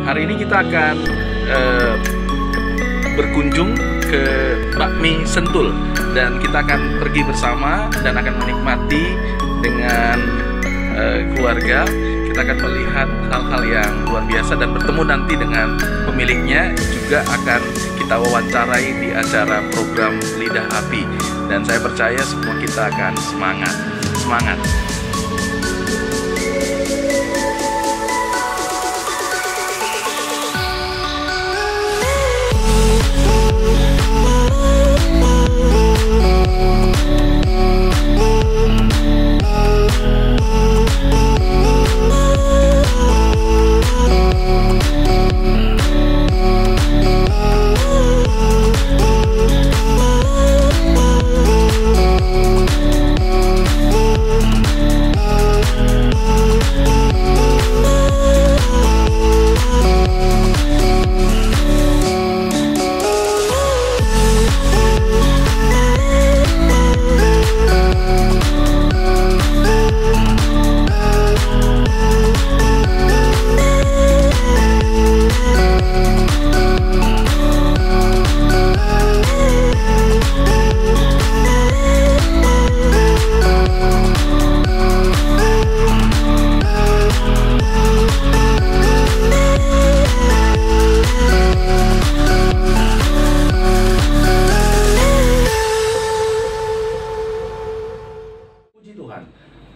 Hari ini kita akan berkunjung ke Bakmi Sentul, dan kita akan pergi bersama dan akan menikmati dengan keluarga. Kita akan melihat hal-hal yang luar biasa dan bertemu nanti dengan pemiliknya, juga akan kita wawancarai di acara program Lidah Api, dan saya percaya semua kita akan semangat.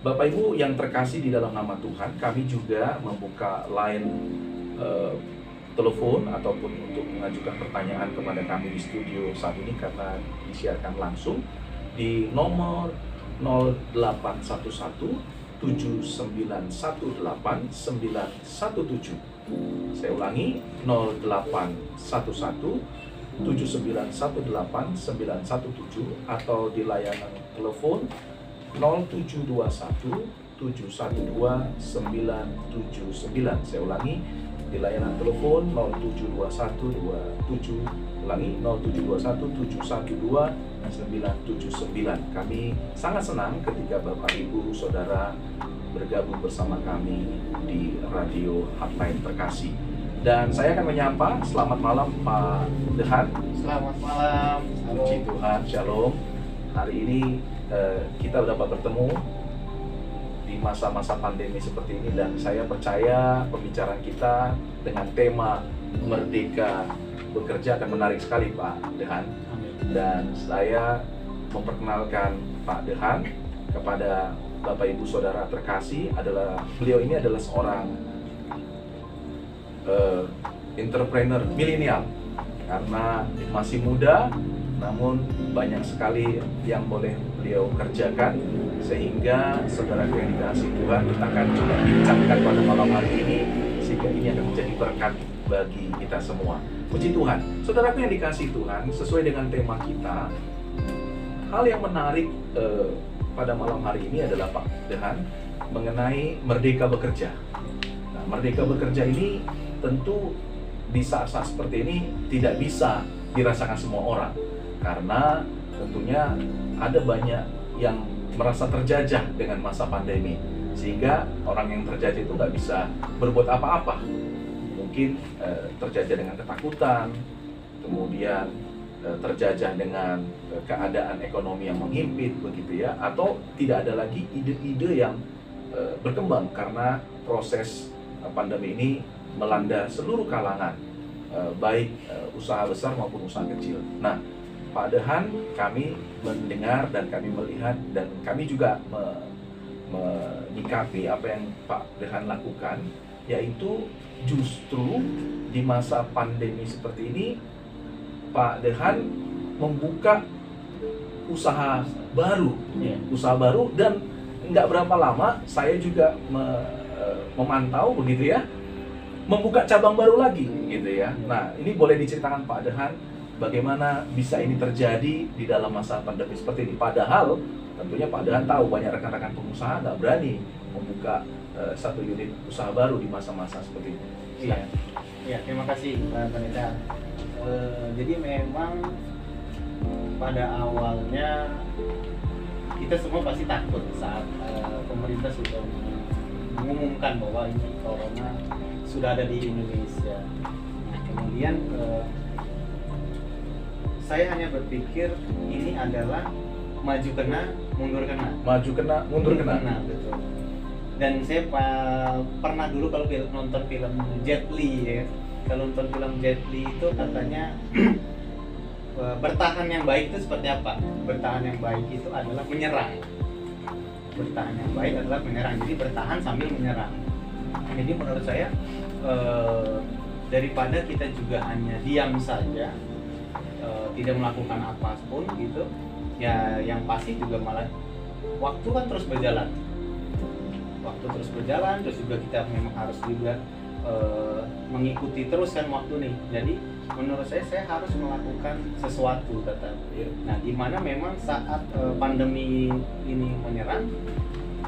Bapak Ibu yang terkasih di dalam nama Tuhan, kami juga membuka line telepon ataupun untuk mengajukan pertanyaan kepada kami di studio saat ini karena disiarkan langsung di nomor 0811 7918 917. Saya ulangi, 0811 7918 917, atau di layanan telepon 0721 712 979. Saya ulangi, di layanan telepon 0721 0721 712 979. Kami sangat senang ketika Bapak Ibu Saudara bergabung bersama kami di Radio Hotline Terkasih. Dan saya akan menyapa, selamat malam Pak Dehan. Selamat malam. Puji Tuhan, Shalom. Hari ini kita dapat bertemu di masa-masa pandemi seperti ini, dan saya percaya pembicaraan kita dengan tema Merdeka Bekerja akan menarik sekali Pak Dehan. Dan saya memperkenalkan Pak Dehan kepada Bapak Ibu Saudara terkasih. Beliau ini adalah seorang entrepreneur milenial, karena masih muda namun banyak sekali yang boleh beliau kerjakan, sehingga saudaraku yang dikasihi Tuhan, kita akan coba bincangkan pada malam hari ini, sehingga ini akan menjadi berkat bagi kita semua. Puji Tuhan. Saudaraku yang dikasihi Tuhan, sesuai dengan tema kita, hal yang menarik pada malam hari ini adalah Pak Dehan mengenai merdeka bekerja. Nah, merdeka bekerja ini tentu di saat-saat seperti ini tidak bisa dirasakan semua orang, karena tentunya ada banyak yang merasa terjajah dengan masa pandemi, sehingga orang yang terjajah itu nggak bisa berbuat apa-apa. Mungkin terjajah dengan ketakutan, kemudian terjajah dengan keadaan ekonomi yang menghimpit, begitu ya, atau tidak ada lagi ide-ide yang berkembang karena proses pandemi ini melanda seluruh kalangan, baik usaha besar maupun usaha kecil. Nah, Pak Dehan, kami mendengar dan kami melihat dan kami juga menyikapi apa yang Pak Dehan lakukan, yaitu justru di masa pandemi seperti ini Pak Dehan membuka usaha baru, usaha baru, dan nggak berapa lama saya juga memantau, begitu ya, membuka cabang baru lagi, gitu ya. Nah, ini boleh diceritakan Pak Dehan, bagaimana bisa ini terjadi di dalam masa pandemi seperti ini? Padahal tentunya Pak Dehan tahu banyak rekan-rekan pengusaha nggak berani membuka satu unit usaha baru di masa-masa seperti ini. Iya, terima kasih Pak Pendeta. Jadi memang pada awalnya kita semua pasti takut saat pemerintah sudah mengumumkan bahwa ini corona sudah ada di Indonesia. Nah, kemudian saya hanya berpikir ini adalah maju kena, mundur kena. Maju kena, mundur kena. Betul. Dan saya pernah dulu kalau nonton film Jet Li ya. Kalau nonton film Jet Li itu katanya bertahan yang baik itu seperti apa? Bertahan yang baik itu adalah menyerang. Bertahan yang baik adalah menyerang. Jadi bertahan sambil menyerang. Jadi menurut saya daripada kita juga hanya diam saja, tidak melakukan apapun gitu, ya yang pasti juga malah waktu kan terus berjalan. Waktu terus berjalan, terus juga kita memang harus juga mengikuti terus kan waktu nih. Jadi menurut saya harus melakukan sesuatu kata. Nah, di mana memang saat pandemi ini menyerang,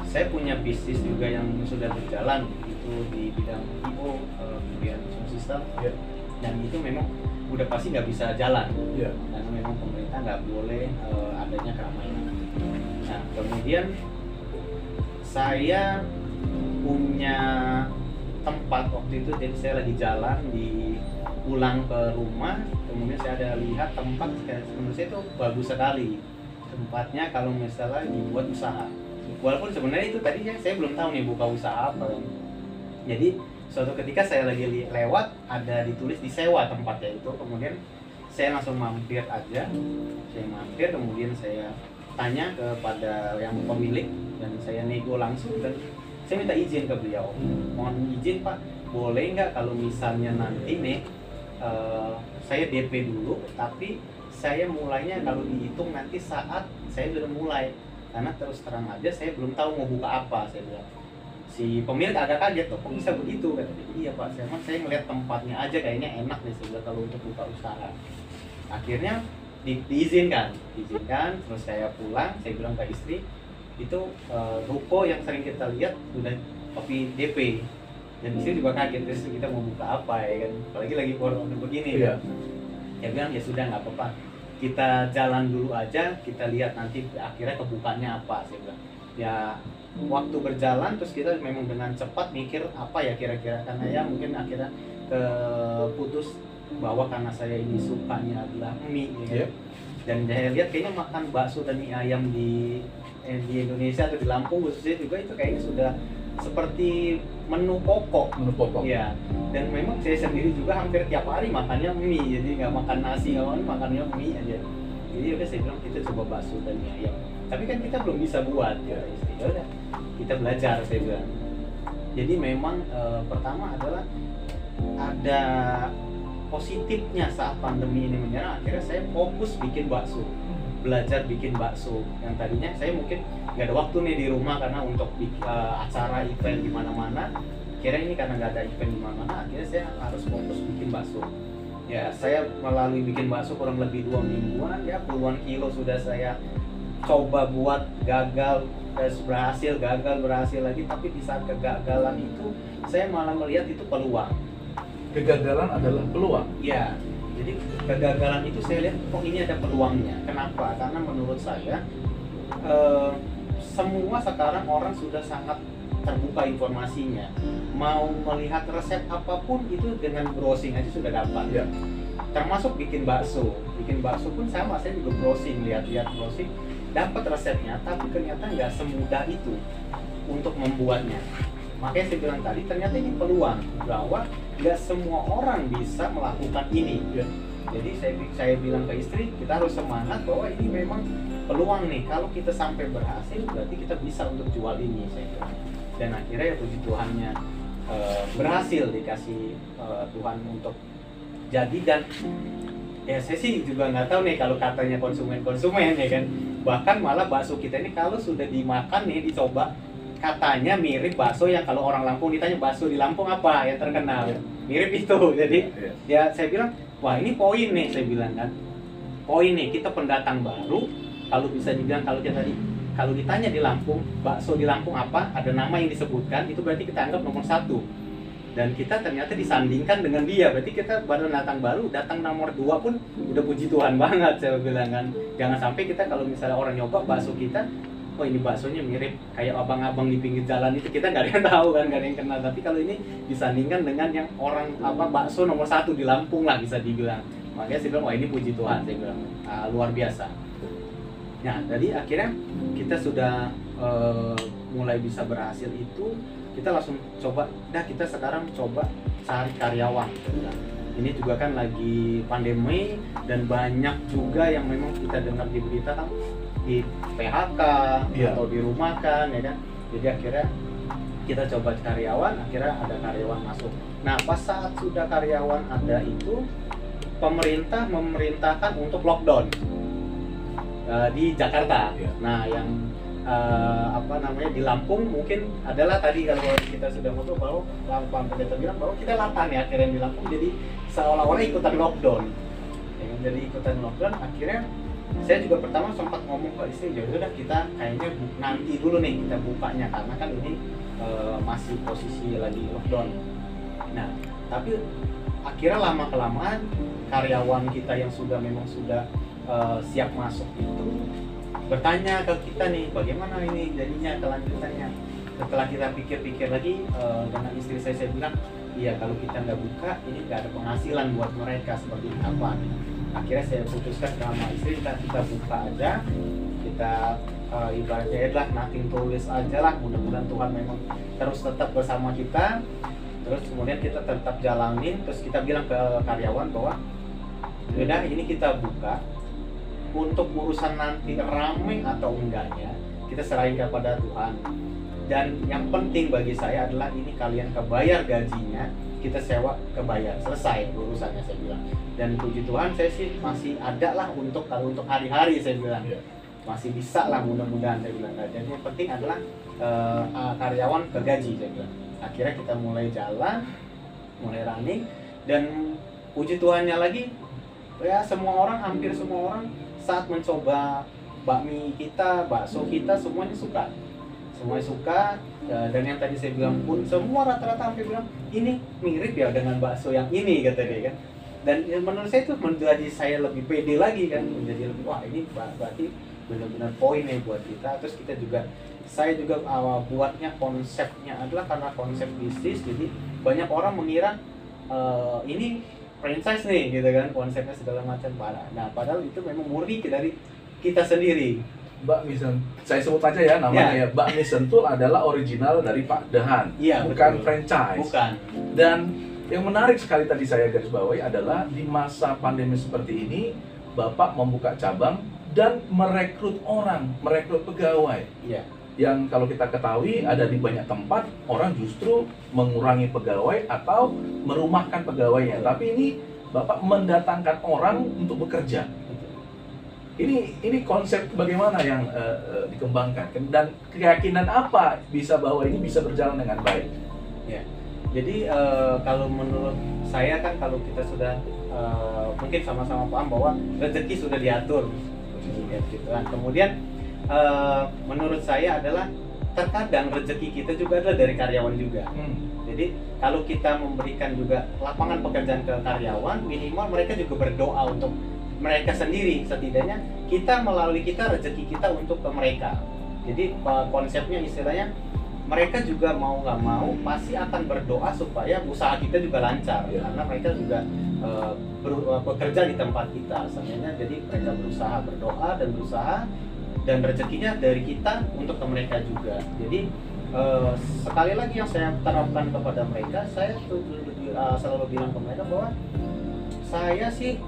saya punya bisnis juga yang sudah berjalan itu di bidang IO, kemudian sistem, dan itu memang udah pasti nggak bisa jalan, karena memang pemerintah nggak boleh adanya keramaian. Nah, kemudian saya punya tempat waktu itu, jadi saya lagi jalan pulang ke rumah, kemudian saya ada lihat tempat menurut saya itu bagus sekali tempatnya kalau misalnya dibuat usaha. Walaupun sebenarnya itu tadi saya belum tahu nih buka usaha apa. Jadi suatu ketika saya lagi lewat ada ditulis disewa tempatnya itu, kemudian saya langsung mampir aja. Saya mampir, kemudian saya tanya kepada yang pemilik dan saya nego langsung dan saya minta izin ke beliau. Mohon izin Pak, boleh nggak kalau misalnya nanti nih saya DP dulu, tapi saya mulainya kalau dihitung nanti saat saya sudah mulai, karena terus terang aja saya belum tahu mau buka apa, saya bilang. Si pemilik agak kaget, kok bisa begitu? Katanya, iya Pak, saya ngeliat tempatnya aja kayaknya enak deh sebelah kalau untuk buka usaha. Akhirnya diizinkan, terus saya pulang, saya bilang ke istri, itu ruko yang sering kita lihat sudah kopi DP, dan istri juga kaget, terus kita mau buka apa ya kan, apalagi lagi corona begini. Dia bilang ya sudah nggak apa-apa, kita jalan dulu aja, kita lihat nanti akhirnya kebukanya apa. Saya bilang ya waktu berjalan terus kita memang dengan cepat mikir apa ya kira-kira, karena ya mungkin akhirnya keputus bahwa karena saya ini sukanya adalah mie ya kan? Dan saya lihat kayaknya makan bakso dan mie ayam di Indonesia atau di Lampung khususnya juga itu kayaknya sudah seperti menu pokok ya. Dan memang saya sendiri juga hampir tiap hari makannya mie, jadi nggak makan nasi, makannya mie aja. Jadi udah saya bilang kita coba bakso dan mie ayam, tapi kan kita belum bisa buat ya. Udah kita belajar, saya bilang. Jadi memang pertama adalah ada positifnya saat pandemi ini menyerang, akhirnya saya fokus bikin bakso, belajar bikin bakso. Yang tadinya saya mungkin nggak ada waktu nih di rumah karena untuk acara event di mana-mana. Kira ini karena nggak ada event di mana-mana, akhirnya saya harus fokus bikin bakso. Ya, saya melalui bikin bakso kurang lebih 2 mingguan ya, puluhan kilo sudah saya coba buat, gagal, berhasil, gagal, berhasil lagi. Tapi di saat kegagalan itu saya malah melihat itu peluang. Kegagalan adalah peluang. Ya, jadi kegagalan itu saya lihat kok ini ada peluangnya. Kenapa? Karena menurut saya semua sekarang orang sudah sangat terbuka informasinya. Mau melihat resep apapun itu dengan browsing aja sudah dapat. Termasuk bikin bakso. Bikin bakso pun sama, saya juga browsing, lihat-lihat browsing, dapat resepnya, tapi ternyata nggak semudah itu untuk membuatnya. Makanya saya bilang tadi, ternyata ini peluang bahwa nggak semua orang bisa melakukan ini. Jadi saya bilang ke istri, kita harus semangat bahwa ini memang peluang nih. Kalau kita sampai berhasil, berarti kita bisa untuk jual ini, saya bilang. Dan akhirnya ya puji Tuhannya berhasil, dikasih Tuhan untuk jadi. Dan ya saya sih juga nggak tahu nih kalau katanya konsumen ya kan. Bahkan malah bakso kita ini kalau sudah dimakan nih, dicoba, katanya mirip bakso yang kalau orang Lampung ditanya bakso di Lampung apa yang terkenal, mirip itu. Jadi ya saya bilang, wah ini poin nih, saya bilang kan, poin nih, kita pendatang baru. Kalau bisa dibilang, kalau ditanya di Lampung, bakso di Lampung apa, ada nama yang disebutkan, itu berarti kita anggap nomor 1. Dan kita ternyata disandingkan dengan dia, berarti kita baru datang nomor 2 pun udah puji Tuhan banget, saya bilang kan. Jangan sampai kita kalau misalnya orang nyoba bakso kita oh ini baksonya mirip kayak abang-abang di pinggir jalan itu, kita nggak ada yang tahu kan, nggak ada yang kenal. Tapi kalau ini disandingkan dengan yang orang bakso nomor 1 di Lampung lah bisa dibilang. Makanya saya bilang wah ini puji Tuhan, saya bilang luar biasa. Nah jadi akhirnya kita sudah mulai bisa berhasil itu, kita langsung coba, kita sekarang coba cari karyawan. Ini juga kan lagi pandemi dan banyak juga yang memang kita dengar di berita kan di PHK atau dirumahkan ya kan. Jadi akhirnya kita coba karyawan, akhirnya ada karyawan masuk. Nah pas saat sudah karyawan ada itu, pemerintah memerintahkan untuk lockdown di Jakarta. Nah yang di Lampung mungkin adalah tadi kalau kita sudah foto bahwa Lampung kita bilang bahwa kita latan ya akhirnya di Lampung, jadi seolah-olah ikutan lockdown ya, jadi ikutan lockdown. Akhirnya saya juga pertama sempat ngomong ke istri, ya udah kita kayaknya nanti dulu nih kita bukanya karena kan ini masih posisi lagi lockdown. Nah tapi akhirnya lama kelamaan karyawan kita yang memang sudah siap masuk itu bertanya ke kita nih, bagaimana ini jadinya kelanjutannya. Setelah kita pikir-pikir lagi dengan istri saya bilang, iya kalau kita nggak buka ini nggak ada penghasilan buat mereka seperti apa. Akhirnya saya putuskan sama istri, kita buka aja, kita ibaratnya adalah nothing tulus aja lah, mudah-mudahan Tuhan memang terus tetap bersama kita. Terus kemudian kita tetap jalanin, terus kita bilang ke karyawan bahwa yaudah ini kita buka, untuk urusan nanti rame atau enggaknya kita serahin kepada Tuhan. Dan yang penting bagi saya adalah ini kalian kebayar gajinya, kita sewa kebayar, selesai urusannya saya bilang. Dan puji Tuhan saya sih masih ada lah untuk hari-hari saya bilang, masih bisa lah mudah-mudahan saya bilang. Jadi yang penting adalah karyawan ke gaji saya bilang. Akhirnya kita mulai jalan, mulai running, dan puji Tuhannya lagi ya hampir semua orang saat mencoba bakmi kita, bakso kita, semuanya suka dan yang tadi saya bilang pun semua rata-rata hampir bilang ini mirip ya dengan bakso yang ini kata dia kan. Dan menurut saya itu menjadi saya lebih pede lagi kan, menjadi lebih wah ini berarti benar-benar poin nih buat kita. Terus saya juga buatnya konsepnya adalah karena konsep bisnis, jadi banyak orang mengira ini franchise nih gitu kan, konsepnya segala macam parah. Nah padahal itu memang murni dari kita sendiri. Bakmi Sentul, saya sebut aja ya namanya ya. Bakmi Sentul adalah original dari Pak Dehan, bukan betul. Franchise. Bukan. Dan yang menarik sekali tadi saya garis bawahi adalah di masa pandemi seperti ini, Bapak membuka cabang dan merekrut pegawai. Iya. Yang kalau kita ketahui ada di banyak tempat orang justru mengurangi pegawai atau merumahkan pegawainya. Tapi ini Bapak mendatangkan orang untuk bekerja. Ini konsep bagaimana yang dikembangkan dan keyakinan apa bahwa ini bisa berjalan dengan baik? Ya. Jadi kalau menurut saya kan kalau kita sudah mungkin sama-sama paham bahwa rezeki sudah diatur, gitu kan. Kemudian menurut saya adalah terkadang rezeki kita juga adalah dari karyawan juga. Jadi kalau kita memberikan juga lapangan pekerjaan ke karyawan, minimal mereka juga berdoa untuk mereka sendiri, setidaknya melalui kita rezeki kita untuk ke mereka. Jadi konsepnya istilahnya mereka juga mau nggak mau pasti akan berdoa supaya usaha kita juga lancar, karena mereka juga bekerja di tempat kita sebenarnya. Jadi mereka berdoa dan rezekinya dari kita untuk ke mereka juga. Jadi sekali lagi yang saya terapkan kepada mereka, saya selalu bilang ke mereka bahwa saya sih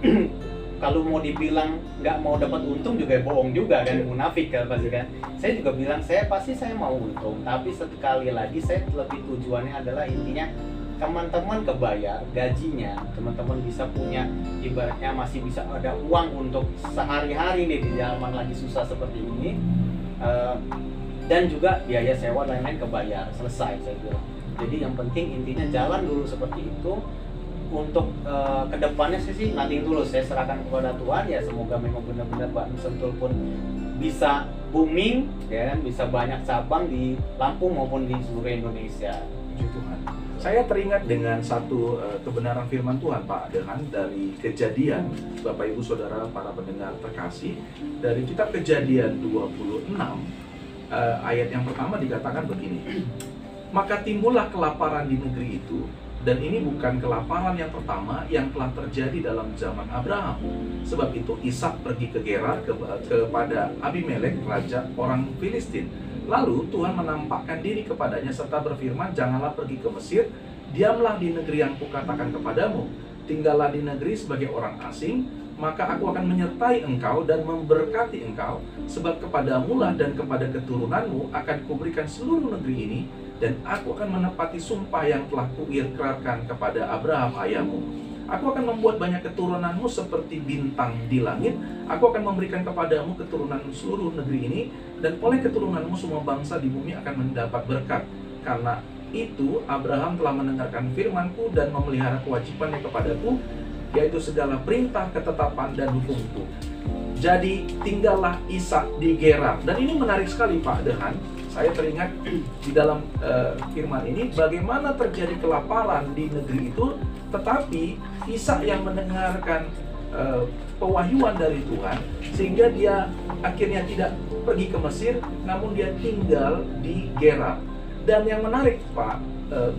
kalau mau dibilang nggak mau dapat untung juga bohong juga kan, munafik kan pasti kan. Saya juga bilang saya mau untung, tapi sekali lagi saya lebih tujuannya adalah intinya teman-teman kebayar gajinya, teman-teman bisa punya ibaratnya masih bisa ada uang untuk sehari-hari nih di zaman lagi susah seperti ini, dan juga biaya sewa dan lain-lain kebayar, selesai saya bilang. Jadi yang penting intinya jalan dulu seperti itu. Untuk kedepannya sih nothing tulus, saya serahkan kepada Tuhan ya. Semoga memang benar-benar Bakmi Sentul pun bisa booming ya kan, bisa banyak cabang di Lampung maupun di seluruh Indonesia. Puji Tuhan. Saya teringat dengan satu kebenaran firman Tuhan Pak Dehan dari Kejadian, Bapak Ibu Saudara para pendengar terkasih, dari kitab Kejadian 26 ayat yang pertama dikatakan begini, maka timbullah kelaparan di negeri itu, dan ini bukan kelaparan yang pertama yang telah terjadi dalam zaman Abraham. Sebab itu Ishak pergi ke Gerar kepada Abimelek, raja orang Filistin. Lalu Tuhan menampakkan diri kepadanya serta berfirman, janganlah pergi ke Mesir, diamlah di negeri yang kukatakan kepadamu, tinggallah di negeri sebagai orang asing, maka aku akan menyertai engkau dan memberkati engkau, sebab kepadamulah dan kepada keturunanmu akan kuberikan seluruh negeri ini, dan aku akan menepati sumpah yang telah kuikrarkan kepada Abraham ayahmu. Aku akan membuat banyak keturunanmu seperti bintang di langit. Aku akan memberikan kepadamu keturunan seluruh negeri ini, dan oleh keturunanmu semua bangsa di bumi akan mendapat berkat. Karena itu Abraham telah mendengarkan firmanku dan memelihara kewajibannya kepadaku, yaitu segala perintah, ketetapan, dan hukumku. Jadi tinggallah Ishak di Gerar. Dan ini menarik sekali Pak Dehan. Saya teringat di dalam firman ini bagaimana terjadi kelaparan di negeri itu, tetapi Ishak yang mendengarkan pewahyuan dari Tuhan, sehingga dia akhirnya tidak pergi ke Mesir, namun dia tinggal di Gerar. Dan yang menarik Pak,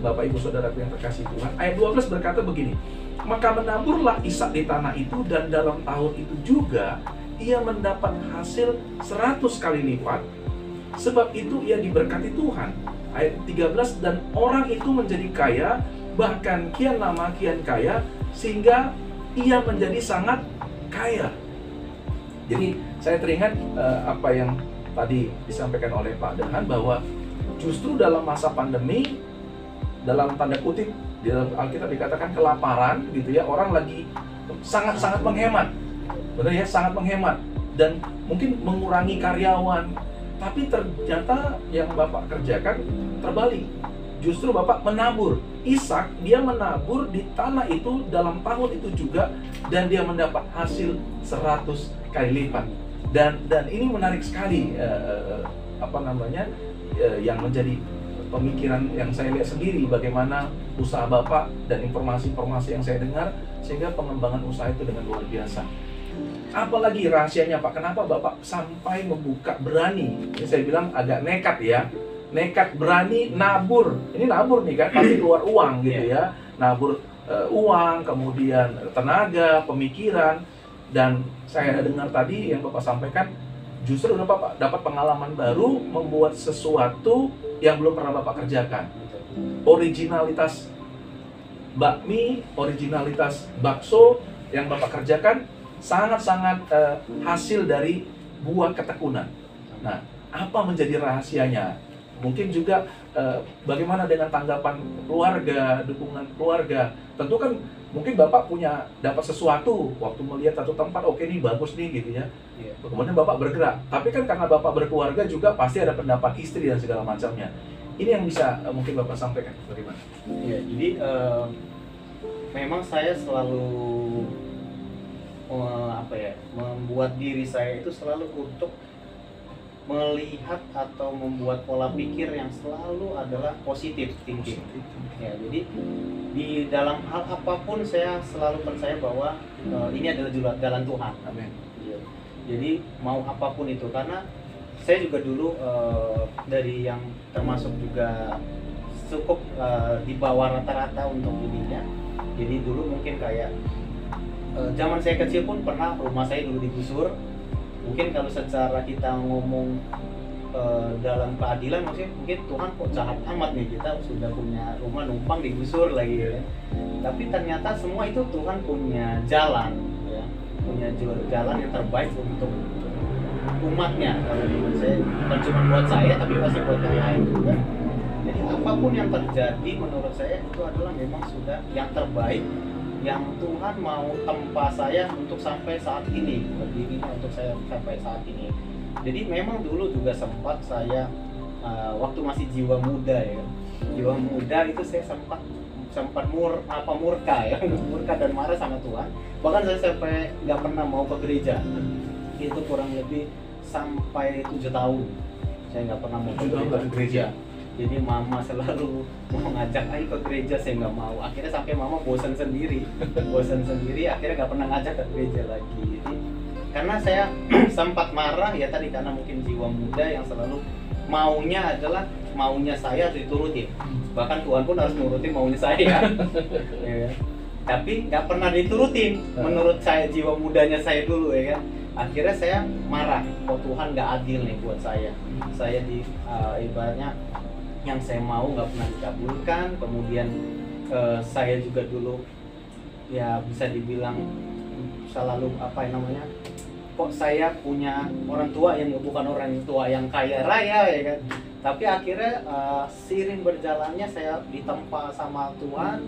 Bapak Ibu Saudaraku yang terkasih Tuhan, ayat 12 berkata begini, maka menaburlah Ishak di tanah itu, dan dalam tahun itu juga ia mendapat hasil 100 kali lipat. Sebab itu ia diberkati Tuhan. Ayat 13, dan orang itu menjadi kaya, bahkan kian lama kian kaya, sehingga ia menjadi sangat kaya. Jadi saya teringat apa yang tadi disampaikan oleh Pak Dehan, bahwa justru dalam masa pandemi, dalam tanda kutip di dalam Alkitab dikatakan kelaparan gitu ya, orang lagi sangat-sangat menghemat. Benar ya, sangat menghemat, dan mungkin mengurangi karyawan. Tapi ternyata yang Bapak kerjakan terbalik. Justru Bapak menabur. Ishak, dia menabur di tanah itu dalam tahun itu juga, dan dia mendapat hasil 100 kali lipat. Dan ini menarik sekali, yang menjadi pemikiran yang saya lihat sendiri, bagaimana usaha Bapak dan informasi-informasi yang saya dengar, sehingga pengembangan usaha itu dengan luar biasa. Apalagi rahasianya Pak, kenapa Bapak sampai membuka berani? Ini saya bilang agak nekat ya, nekat berani nabur. Ini nabur nih kan, pasti keluar uang gitu ya, nabur uang, kemudian tenaga, pemikiran. Dan saya dengar tadi yang Bapak sampaikan, justru Bapak dapat pengalaman baru membuat sesuatu yang belum pernah Bapak kerjakan. Originalitas bakmi, originalitas bakso yang Bapak kerjakan sangat-sangat hasil dari buah ketekunan. Nah, apa menjadi rahasianya? Mungkin juga bagaimana dengan tanggapan keluarga, dukungan keluarga. Tentu kan mungkin Bapak punya dapat sesuatu waktu melihat satu tempat, oke nih bagus nih gitu ya. Kemudian Bapak bergerak. Tapi kan karena Bapak berkeluarga juga pasti ada pendapat istri dan segala macamnya. Ini yang bisa mungkin Bapak sampaikan bagaimana? Iya, jadi memang saya selalu membuat diri saya itu selalu untuk melihat atau membuat pola pikir yang selalu adalah positif thinking. Ya, jadi di dalam hal apapun saya selalu percaya bahwa ini adalah jalan Tuhan. Amin. Jadi mau apapun itu, karena saya juga dulu dari yang termasuk juga cukup di bawah rata-rata untuk ininya. Jadi dulu mungkin kayak zaman saya kecil pun pernah rumah saya dulu digusur. Mungkin kalau secara kita ngomong dalam keadilan, maksudnya mungkin Tuhan kok jahat amat nih, kita sudah punya rumah numpang digusur lagi ya. Tapi ternyata semua itu Tuhan punya jalan ya, punya jalan yang terbaik untuk umatnya. Kalau menurut saya bukan cuma buat saya, tapi pasti buat yang lain juga. Jadi apapun yang terjadi menurut saya itu adalah memang sudah yang terbaik, yang Tuhan mau tempa saya untuk sampai saat ini, berdirinya untuk saya sampai saat ini. Jadi memang dulu juga sempat saya waktu masih jiwa muda ya, jiwa muda itu saya sempat murka ya, murka dan marah sama Tuhan. Bahkan saya sampai nggak pernah mau ke gereja. Itu kurang lebih sampai 7 tahun saya nggak pernah mau ke gereja. Jadi mama selalu mau ngajak ayo ke gereja, saya nggak mau. Akhirnya sampai mama bosan sendiri, akhirnya nggak pernah ngajak ke gereja lagi. Jadi karena saya sempat marah ya tadi, karena mungkin jiwa muda yang selalu maunya adalah maunya saya harus diturutin, bahkan Tuhan pun harus nurutin maunya saya. Ya kan? Tapi nggak pernah diturutin menurut saya, jiwa mudanya saya dulu ya kan. Akhirnya saya marah, kok Tuhan nggak adil nih buat saya di ibaratnya yang saya mau nggak pernah dikabulkan. Kemudian saya juga dulu ya bisa dibilang selalu apa namanya, kok saya punya orang tua yang bukan orang tua yang kaya raya ya kan. Tapi akhirnya seiring berjalannya saya ditempa sama Tuhan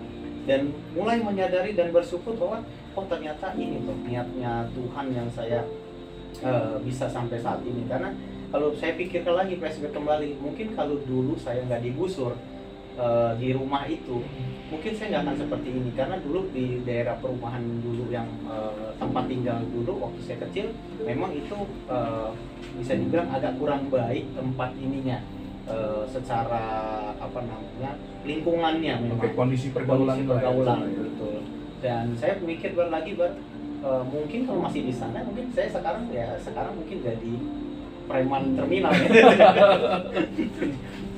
dan mulai menyadari dan bersyukur bahwa oh ternyata ini tuh niatnya Tuhan yang saya bisa sampai saat ini. Karena kalau saya pikirkan lagi, flashback kembali, mungkin kalau dulu saya nggak digusur di rumah itu, mungkin saya nggak akan seperti ini. Karena dulu di daerah perumahan dulu yang tempat tinggal dulu waktu saya kecil, memang itu bisa dibilang agak kurang baik tempat ininya, secara apa namanya lingkungannya, memang kondisi pergaulan betul. Dan saya mikir lagi mungkin kalau masih di sana mungkin saya sekarang mungkin jadi preman terminal gitu.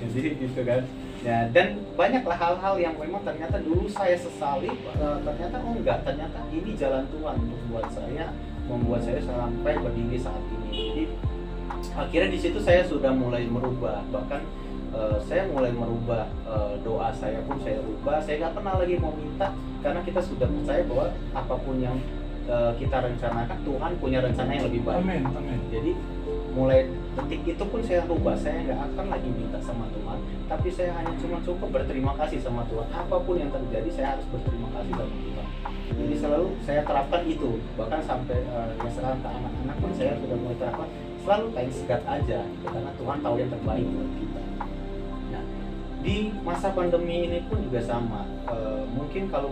Jadi gitu kan ya. Dan banyaklah hal-hal yang memang ternyata dulu saya sesali, ternyata ternyata ini jalan Tuhan untuk membuat saya sampai berdiri saat ini. Jadi akhirnya di situ saya sudah mulai merubah, bahkan saya mulai merubah doa saya pun saya rubah. Saya nggak pernah lagi mau minta, karena kita sudah percaya bahwa apapun yang kita rencanakan, Tuhan punya rencana yang lebih baik. Amin, amin. Jadi mulai detik itu pun saya rubah, saya nggak akan lagi minta sama Tuhan, tapi saya hanya cuma cukup berterima kasih sama Tuhan. Apapun yang terjadi saya harus berterima kasih sama Tuhan. Jadi selalu saya terapkan itu, bahkan sampai ya sekarang ke anak-anak pun saya sudah mulai terapkan, selalu thanks God aja gitu, karena Tuhan tahu yang terbaik buat kita. Nah, di masa pandemi ini pun juga sama. Mungkin kalau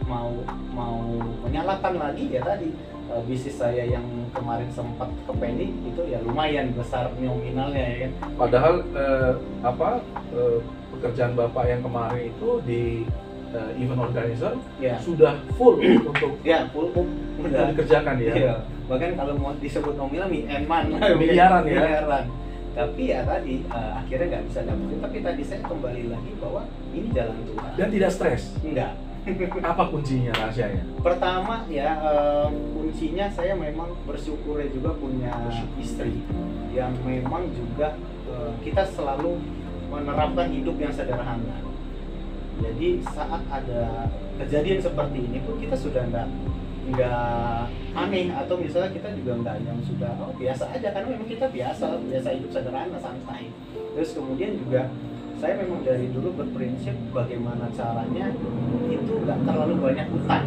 mau menyalakan lagi ya tadi, bisnis saya yang kemarin sempat kependi itu ya lumayan besar nominalnya ya kan. Padahal pekerjaan Bapak yang kemarin itu di event organizer Ya. sudah full untuk Ya full udah dikerjakan ya. Iya. Bahkan kalau mau disebut nominal Miliaran ya. miliaran. Tapi ya tadi akhirnya nggak bisa dapetin. Tapi tadi saya kembali lagi bahwa ini jalan Tuhan. Dan tidak stres. Enggak. Apa kuncinya, rahasianya? Pertama ya kuncinya saya memang bersyukurnya juga punya istri yang memang juga kita selalu menerapkan hidup yang sederhana. Jadi saat ada kejadian seperti ini pun kita sudah nggak aneh, atau misalnya kita juga nggak yang sudah biasa aja, karena memang kita biasa hidup sederhana, santai. Terus kemudian juga saya memang dari dulu berprinsip bagaimana caranya itu nggak terlalu banyak utang.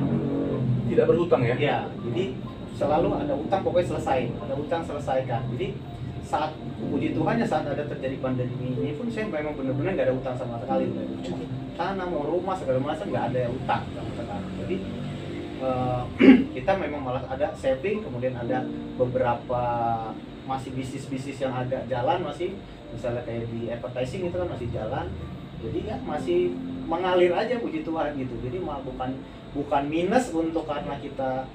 Tidak berhutang ya? Ya, jadi selalu ada utang, pokoknya ada utang selesaikan. Jadi saat puji Tuhannya saat ada terjadi pandemi ini pun saya memang benar-benar nggak ada utang sama sekali. Tanah mau rumah segala macam nggak ada utang sama sekali. Jadi kita memang malah ada saving, kemudian ada beberapa masih bisnis yang agak jalan, masih misalnya kayak di advertising itu kan masih jalan, jadi ya masih mengalir aja puji Tuhan gitu. Jadi malah bukan minus untuk karena kita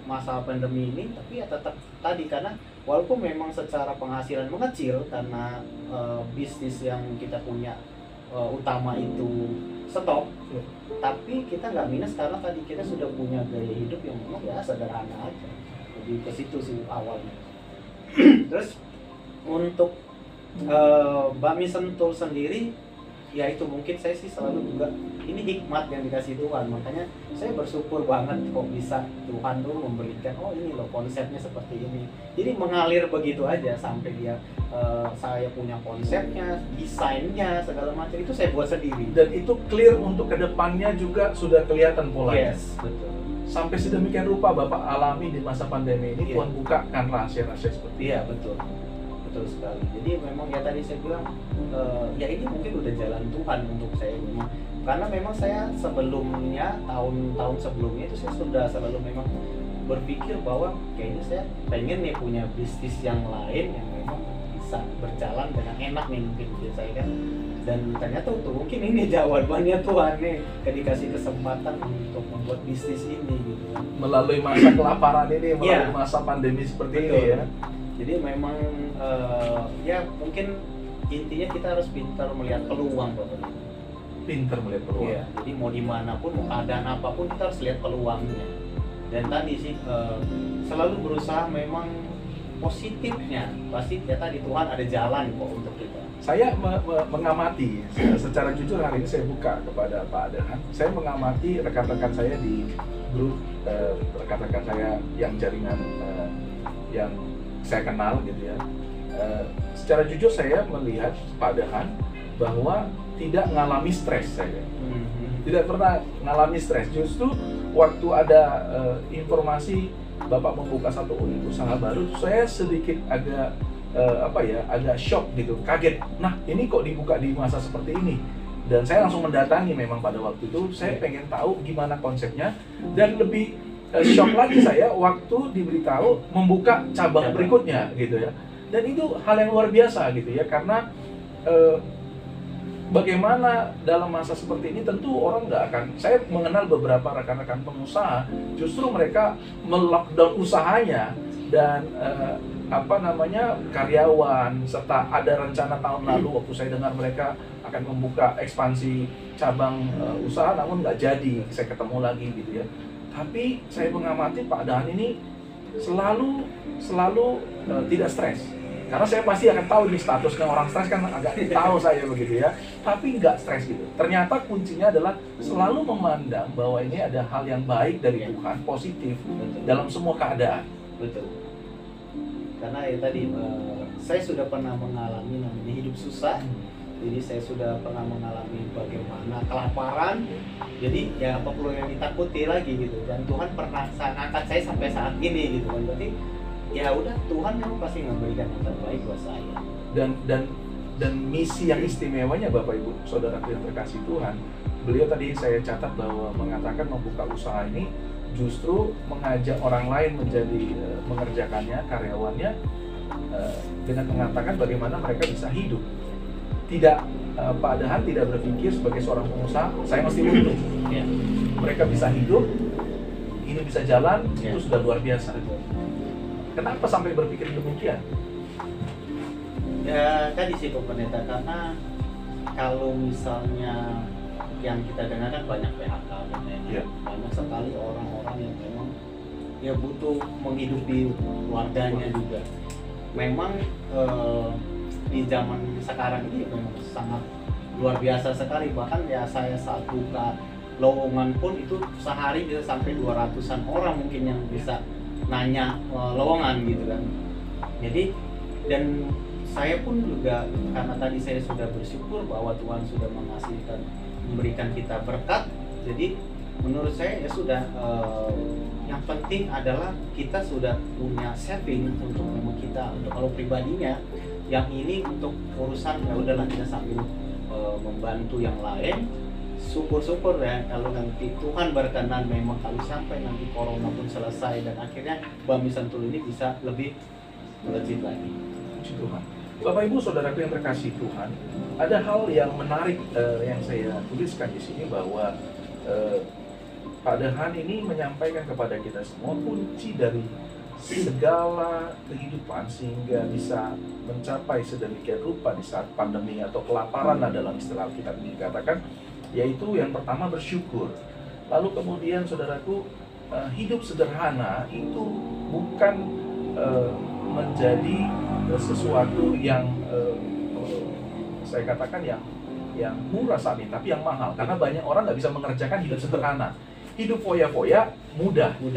masa pandemi ini, tapi ya tetap tadi, karena walaupun memang secara penghasilan mengecil karena bisnis yang kita punya utama itu stop, tapi kita nggak minus karena tadi kita sudah punya gaya hidup yang memang ya sederhana aja. Jadi ke situ sih awalnya. Terus untuk Bami Sentul sendiri, ya itu mungkin saya sih selalu juga ini hikmat yang dikasih Tuhan, makanya saya bersyukur banget kok bisa Tuhan tuh memberikan ini loh konsepnya seperti ini. Jadi mengalir begitu aja sampai dia saya punya konsepnya, desainnya segala macam itu saya buat sendiri. Dan itu clear untuk kedepannya juga sudah kelihatan polanya. Yes, betul. Sampai sedemikian rupa Bapak alami di masa pandemi ini, Tuhan bukakan rahasia-rahasia seperti itu. Iya, betul sekali. Jadi memang ya tadi saya bilang ya ini mungkin udah jalan Tuhan untuk saya memang, karena memang saya sebelumnya tahun-tahun sebelumnya itu saya sudah selalu memang berpikir bahwa kayaknya saya pengen nih punya bisnis yang lain yang memang bisa berjalan dengan enak nih mungkin saya kan. Dan ternyata mungkin ini jawabannya Tuhan nih, dikasih kesempatan untuk membuat bisnis ini gitu. Melalui masa kelaparan ini, melalui masa pandemi seperti ini ya. Jadi memang ya mungkin intinya kita harus pintar melihat peluang, Bapak. Pinter melihat peluang. Iya, jadi mau dimanapun, mau keadaan apapun kita harus lihat peluangnya. Dan tadi sih selalu berusaha memang positifnya. Pasti ya tadi Tuhan ada jalan kok untuk kita. Saya mengamati, secara jujur hari ini saya buka kepada Pak Adehan. Saya mengamati rekan-rekan saya di grup, rekan-rekan saya yang jaringan yang saya kenal gitu ya. Secara jujur saya melihat Pak Adehan bahwa tidak mengalami stres saya. Tidak pernah mengalami stres. Justru waktu ada informasi Bapak membuka satu unit usaha baru, saya sedikit agak agak shock gitu, kaget. Nah, ini kok dibuka di masa seperti ini? Dan saya langsung mendatangi memang pada waktu itu, saya pengen tahu gimana konsepnya. Dan lebih shock lagi saya waktu diberitahu membuka cabang berikutnya gitu ya. Dan itu hal yang luar biasa gitu ya, karena bagaimana dalam masa seperti ini tentu orang nggak akan. Saya mengenal beberapa rekan-rekan pengusaha, justru mereka melockdown usahanya dan karyawan, serta ada rencana tahun lalu waktu saya dengar mereka akan membuka ekspansi cabang usaha, namun nggak jadi. Saya ketemu lagi gitu ya. Tapi saya mengamati Pak Dahan ini selalu tidak stres. Karena saya pasti akan tahu nih statusnya orang stres kan agak tahu saya begitu ya. Tapi nggak stres gitu. Ternyata kuncinya adalah selalu memandang bahwa ini ada hal yang baik dari Tuhan, positif dalam semua keadaan. Betul. Karena ya tadi saya sudah pernah mengalami namanya hidup susah. Jadi saya sudah pernah mengalami bagaimana kelaparan. Jadi ya apa perlu yang ditakuti lagi gitu. Dan Tuhan pernah angkat saya sampai saat ini gitu kan. Berarti ya udah, Tuhan memang pasti memberikan yang terbaik buat saya. Dan misi yang istimewanya Bapak Ibu Saudara yang terkasih Tuhan, beliau tadi saya catat bahwa mengatakan membuka usaha ini justru mengajak orang lain menjadi mengerjakannya, karyawannya, dengan mengatakan bagaimana mereka bisa hidup. Tidak, Pak Dahan tidak berpikir sebagai seorang pengusaha saya mesti untung. Ya. Mereka bisa hidup, ini bisa jalan, Ya. itu sudah luar biasa. Kenapa sampai berpikir demikian? Ya tadi sih Pak Pendeta, karena kalau misalnya yang kita dengar kan banyak PHK dan lain-lain. Ya. Banyak sekali orang-orang yang memang ya butuh menghidupi keluarganya juga. Memang di zaman sekarang ini memang sangat luar biasa sekali. Bahkan ya saya saat buka lowongan pun itu sehari bisa sampai 200-an orang mungkin yang bisa nanya lowongan gitu kan. Jadi dan saya pun juga karena tadi saya sudah bersyukur bahwa Tuhan sudah memberikan kita berkat. Jadi menurut saya ya sudah yang penting adalah kita sudah punya saving untuk memang kita untuk kalau pribadinya, yang ini untuk urusan ya udahlah kita sambil membantu yang lain. Syukur-syukur ya kalau nanti Tuhan berkenan memang kalau sampai nanti corona pun selesai dan akhirnya Bami Sentul ini bisa lebih melejit lagi. Puji Tuhan. Bapak Ibu Saudaraku yang terkasih Tuhan, ada hal yang menarik yang saya tuliskan di sini bahwa Pak Dahan ini menyampaikan kepada kita semua kunci dari segala kehidupan sehingga bisa mencapai sedemikian rupa di saat pandemi atau kelaparan dalam istilah kita dikatakan, yaitu yang pertama bersyukur. Lalu kemudian saudaraku, hidup sederhana itu bukan menjadi sesuatu yang saya katakan yang murah saat ini, tapi yang mahal, karena banyak orang nggak bisa mengerjakan hidup sederhana. Hidup foya-foya mudah, Betul.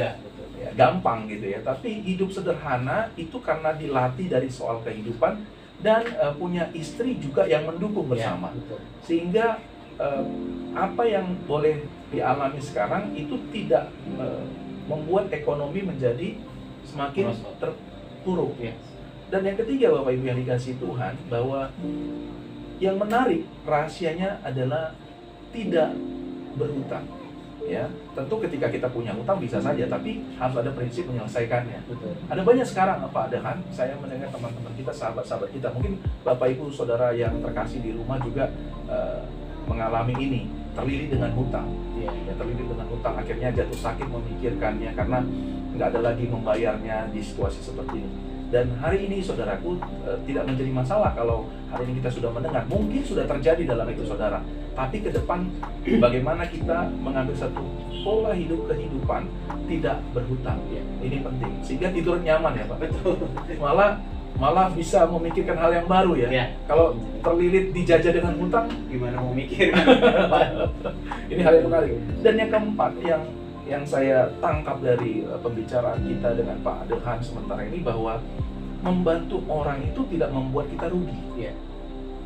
ya, gampang gitu ya. Tapi hidup sederhana itu karena dilatih dari soal kehidupan dan punya istri juga yang mendukung bersama, Ya, sehingga apa yang boleh dialami sekarang itu tidak membuat ekonomi menjadi semakin terpuruk. Ya. Dan yang ketiga Bapak Ibu yang dikasih Tuhan, bahwa yang menarik rahasianya adalah tidak berhutang. Ya, tentu ketika kita punya hutang bisa saja, tapi harus ada prinsip menyelesaikannya. Betul. Ada banyak sekarang Pak Dahan, saya mendengar teman-teman kita, sahabat-sahabat kita, mungkin Bapak Ibu Saudara yang terkasih di rumah juga mengalami ini, terlilit dengan hutang. Ya, terlilit dengan hutang, akhirnya jatuh sakit memikirkannya karena nggak ada lagi membayarnya di situasi seperti ini. Dan hari ini saudaraku tidak menjadi masalah kalau hari ini kita sudah mendengar. Mungkin sudah terjadi dalam itu saudara. Tapi ke depan bagaimana kita mengambil satu pola hidup kehidupan tidak berhutang. Ini penting. Sehingga tidur nyaman ya Pak. Betul. Malah bisa memikirkan hal yang baru ya. Ya. Kalau terlilit dijajah dengan hutang, Gimana mau mikir? ini hal yang menarik. Dan yang keempat yang saya tangkap dari pembicaraan kita dengan Pak Adehan sementara ini, bahwa membantu orang itu tidak membuat kita rugi. Iya.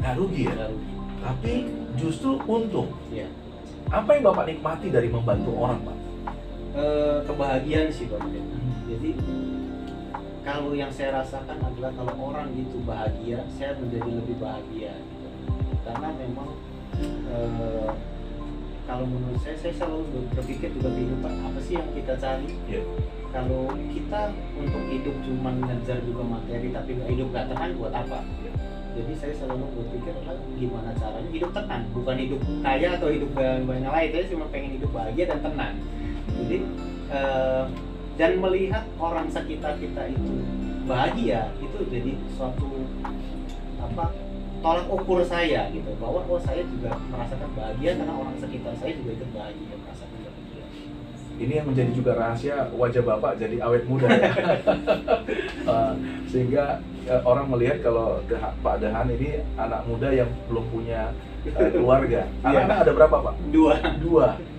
Nggak rugi ya, tapi justru untung. Iya. Apa yang Bapak nikmati dari membantu orang, Pak? Kebahagiaan sih Pak. Jadi kalau yang saya rasakan adalah kalau orang itu bahagia, saya menjadi lebih bahagia gitu. Karena memang kalau menurut saya selalu berpikir juga kehidupan apa sih yang kita cari. Kalau kita untuk hidup cuma ngejar juga materi tapi nggak hidup nggak tenang, buat apa? Jadi saya selalu berpikir gimana caranya hidup tenang, bukan hidup kaya atau hidup banyak lain. Saya cuma pengen hidup bahagia dan tenang. Jadi dan melihat orang sekitar kita itu bahagia itu jadi suatu tolak ukur saya gitu, bahwa saya juga merasakan bahagia karena orang sekitar saya juga ikut bahagia, merasakan bahagia. Ini yang menjadi juga rahasia wajah Bapak jadi awet muda ya. Sehingga orang melihat kalau Pak Dehan ini anak muda yang belum punya keluarga. Anak-anak ada berapa Pak? Dua.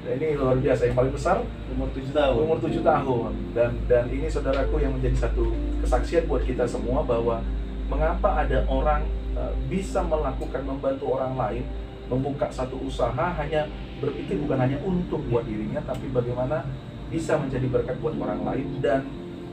Nah, ini luar biasa. Yang paling besar Umur 7 tahun. Umur 7 tahun. Dan ini saudaraku yang menjadi satu kesaksian buat kita semua bahwa mengapa ada orang bisa melakukan membantu orang lain, membuka satu usaha hanya berpikir bukan hanya untuk buat dirinya, tapi bagaimana bisa menjadi berkat buat orang lain. Dan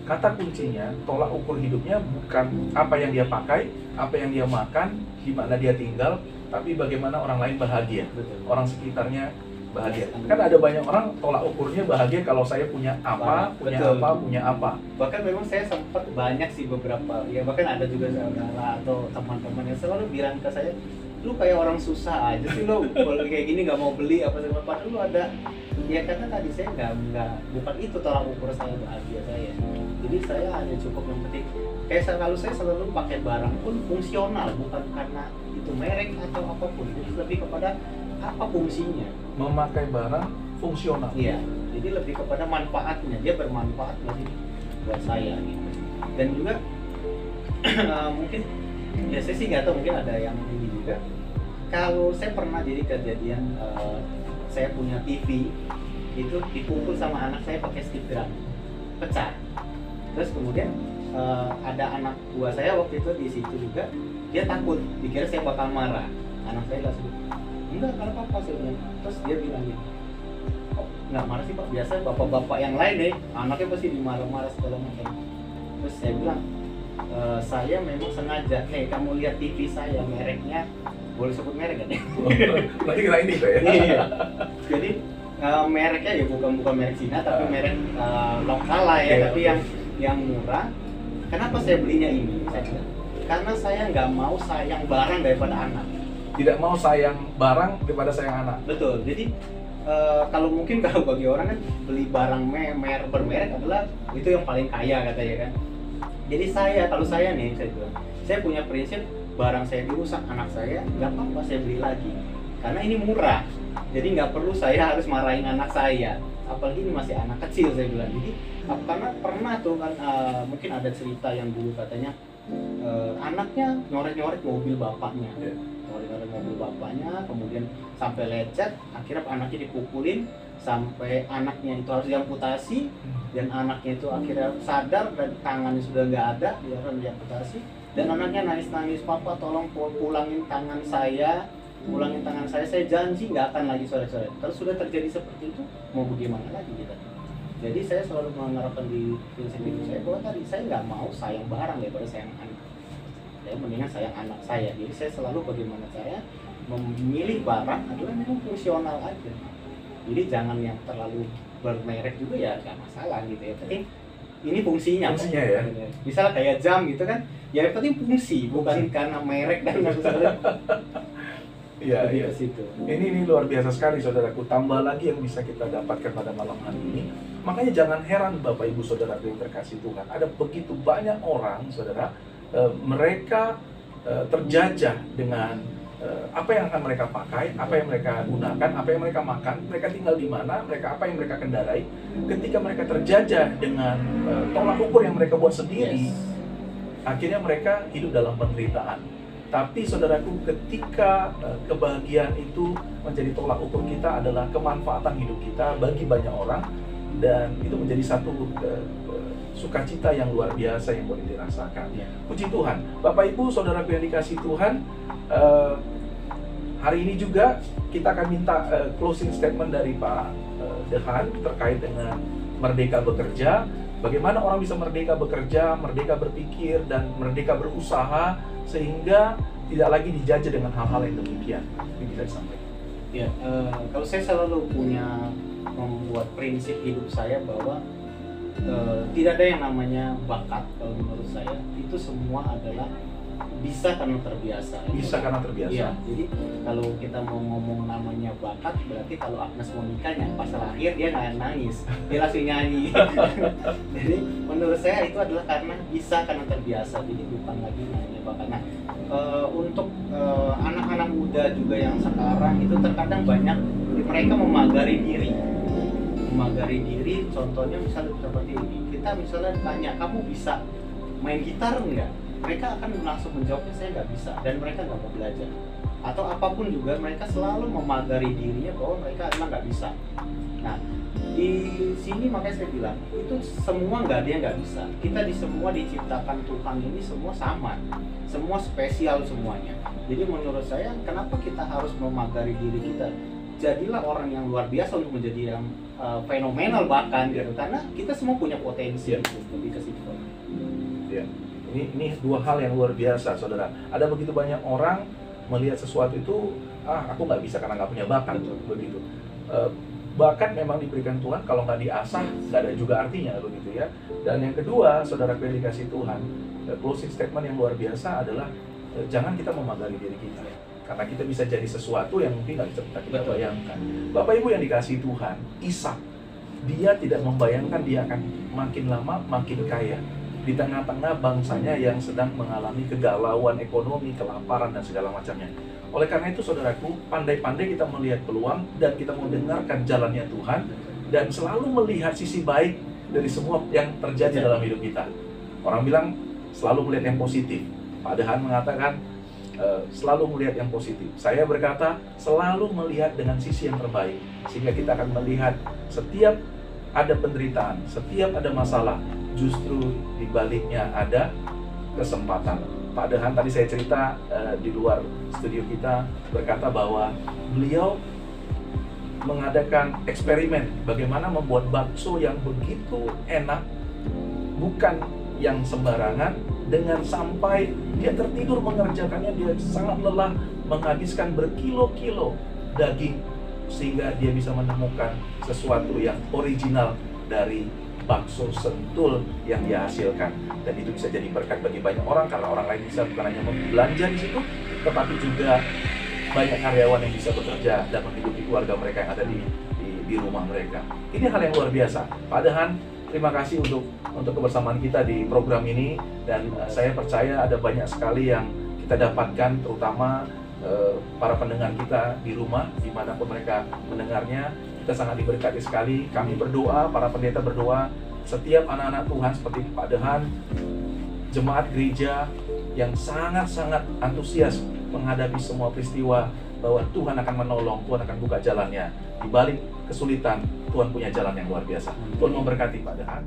kata kuncinya, tolak ukur hidupnya bukan apa yang dia pakai, apa yang dia makan, di mana dia tinggal, tapi bagaimana orang lain bahagia, orang sekitarnya bahagia. Kan ada banyak orang tolak ukurnya bahagia kalau saya punya apa, punya apa. Bahkan memang saya sempat banyak sih beberapa, ya bahkan ada juga saudara atau teman-teman yang selalu bilang ke saya, lu kayak orang susah aja sih, lu kayak gini nggak mau beli apa segala. Padahal lu ada, ya karena tadi saya nggak bukan itu tolak ukur saya bahagia saya. Jadi saya hanya cukup yang penting, kayak kalau saya selalu pakai barang pun fungsional, bukan karena itu merek atau apapun, jadi lebih kepada apa fungsinya. Memakai barang fungsional. Iya, jadi lebih kepada manfaatnya, dia bermanfaat nggak sih buat saya gitu. Dan juga mungkin ya saya sih nggak tahu, mungkin ada yang ini juga. Kalau saya pernah jadi kejadian saya punya TV itu dipukul sama anak saya pakai stick drum, pecah. Terus kemudian ada anak buah saya waktu itu di situ juga, dia takut, dikira saya bakal marah. Anak saya langsung, enggak, kalau apa-apa saya bilang. Terus dia bilang gitu, kok nggak marah sih Pak? Biasa bapak-bapak yang lain deh, anaknya pasti dimarah-marah segala macam. Terus saya bilang, saya memang sengaja, kamu lihat TV saya, mereknya, boleh sebut merek kan ya? Berarti kira ini Pak ya? Iya. Jadi mereknya ya bukan merek Cina, tapi merek lokal lah ya, tapi yang murah. Kenapa saya belinya ini? Saya bilang, karena saya nggak mau sayang barang daripada anak. Tidak mau sayang barang daripada sayang anak. Betul. Jadi kalau mungkin kalau bagi orang kan beli barang bermerek adalah itu yang paling kaya katanya kan. Jadi kalau saya nih, saya bilang, saya punya prinsip, barang saya dirusak anak saya, nggak apa-apa saya beli lagi. Karena ini murah. Jadi nggak perlu saya harus marahin anak saya. Apalagi ini masih anak kecil, saya bilang. Jadi karena pernah tuh kan mungkin ada cerita yang dulu katanya anaknya nyoret-nyoret mobil bapaknya. Nyoret-nyoret mobil bapaknya, kemudian sampai lecet, akhirnya anaknya dipukulin sampai anaknya itu harus diamputasi, dan anaknya itu akhirnya sadar dan tangannya sudah nggak ada, dia harus diamputasi, dan anaknya nangis-nangis, papa tolong pulangin tangan saya, saya janji nggak akan lagi sore-sore. Kalau sudah terjadi seperti itu, mau bagaimana lagi kita? Jadi saya selalu menerapkan di prinsip itu saya, bahwa tadi saya nggak mau sayang barang daripada sayang anak. Saya mendingan sayang anak saya. Jadi saya selalu bagaimana saya memilih barang adalah memang fungsional aja. Jadi jangan yang terlalu bermerek juga ya nggak masalah gitu ya. Tapi ini fungsinya ya. Misalnya kayak jam gitu kan, ya yang penting fungsi, bukan karena merek dan Iya. Situ. Ini luar biasa sekali saudaraku. Tambah lagi yang bisa kita dapatkan pada malam hari ini Makanya jangan heran Bapak Ibu Saudara yang terkasih Tuhan, ada begitu banyak orang Saudara, mereka terjajah dengan apa yang akan mereka pakai, apa yang mereka gunakan, apa yang mereka makan, mereka tinggal di mana, mereka apa yang mereka kendarai. Ketika mereka terjajah dengan tolak ukur yang mereka buat sendiri, akhirnya mereka hidup dalam penderitaan. Tapi saudaraku, ketika kebahagiaan itu menjadi tolak ukur kita adalah kemanfaatan hidup kita bagi banyak orang, dan itu menjadi satu sukacita yang luar biasa yang boleh dirasakan. Puji Tuhan. Bapak Ibu Saudaraku yang dikasihi Tuhan, hari ini juga kita akan minta closing statement dari Pak Dehan terkait dengan merdeka bekerja. Bagaimana orang bisa merdeka bekerja, merdeka berpikir, dan merdeka berusaha sehingga tidak lagi dijajah dengan hal-hal yang demikian. Ini bisa disampaikan. Ya, kalau saya selalu punya membuat prinsip hidup saya bahwa tidak ada yang namanya bakat. Kalau menurut saya itu semua adalah bisa karena terbiasa. Bisa karena terbiasa. Iya, jadi kalau kita mau ngomong namanya bakat, berarti kalau Agnes Monica-nya pas lahir dia nggak nangis, dia langsung nyanyi. Jadi menurut saya itu adalah karena bisa karena terbiasa, jadi bukan lagi namanya bakat. Nah, untuk anak-anak muda juga yang sekarang itu terkadang banyak mereka memagari diri. Contohnya misalnya seperti ini, kita misalnya tanya, kamu bisa main gitar nggak? Mereka akan langsung menjawabnya, saya nggak bisa, dan mereka nggak mau belajar. Atau apapun juga, mereka selalu memagari dirinya bahwa mereka adalah nggak bisa. Nah, di sini makanya saya bilang, itu semua nggak ada yang nggak bisa. Kita semua diciptakan Tuhan ini semua sama, semua spesial semuanya. Jadi menurut saya, kenapa kita harus memagari diri kita? Jadilah orang yang luar biasa untuk menjadi yang fenomenal bahkan, gitu. Karena kita semua punya potensi gitu, lebih ke situ. Ya. Ini dua hal yang luar biasa, saudara. Ada begitu banyak orang melihat sesuatu itu, aku nggak bisa karena nggak punya bakat. Begitu. Bakat memang diberikan Tuhan, kalau nggak diasah, nggak ada juga artinya, begitu ya. Dan yang kedua, saudara yang dikasih Tuhan, closing statement yang luar biasa adalah jangan kita memagari diri kita, karena kita bisa jadi sesuatu yang mungkin nggak bisa kita bayangkan. Bapak Ibu yang dikasih Tuhan, Ishak, dia tidak membayangkan dia akan makin lama makin kaya di tengah-tengah bangsanya yang sedang mengalami kegalauan ekonomi, kelaparan, dan segala macamnya. Oleh karena itu, saudaraku, pandai-pandai kita melihat peluang dan kita mendengarkan jalannya Tuhan dan selalu melihat sisi baik dari semua yang terjadi dalam hidup kita. Orang bilang selalu melihat yang positif. Pak Dehan mengatakan selalu melihat yang positif. Saya berkata selalu melihat dengan sisi yang terbaik, sehingga kita akan melihat setiap ada penderitaan, setiap ada masalah, justru di baliknya ada kesempatan. Pak Dehan tadi saya cerita di luar studio kita berkata bahwa beliau mengadakan eksperimen bagaimana membuat bakso yang begitu enak, bukan yang sembarangan, dengan sampai dia tertidur mengerjakannya, dia sangat lelah menghabiskan berkilo-kilo daging sehingga dia bisa menemukan sesuatu yang original dari bakso sentul yang dia hasilkan, dan itu bisa jadi berkat bagi banyak orang karena orang lain bisa bukan hanya belanja di situ, tetapi juga banyak karyawan yang bisa bekerja dan menghidupi keluarga mereka yang ada di rumah mereka. Ini hal yang luar biasa. Pak Dehan, terima kasih untuk kebersamaan kita di program ini, dan saya percaya ada banyak sekali yang kita dapatkan, terutama para pendengar kita di rumah dimanapun mereka mendengarnya. Kita sangat diberkati sekali. Kami berdoa, para pendeta berdoa, setiap anak-anak Tuhan seperti Pak Dehan, jemaat gereja yang sangat-sangat antusias menghadapi semua peristiwa, bahwa Tuhan akan menolong, Tuhan akan buka jalannya. Di balik kesulitan, Tuhan punya jalan yang luar biasa. Tuhan memberkati Pak Dehan.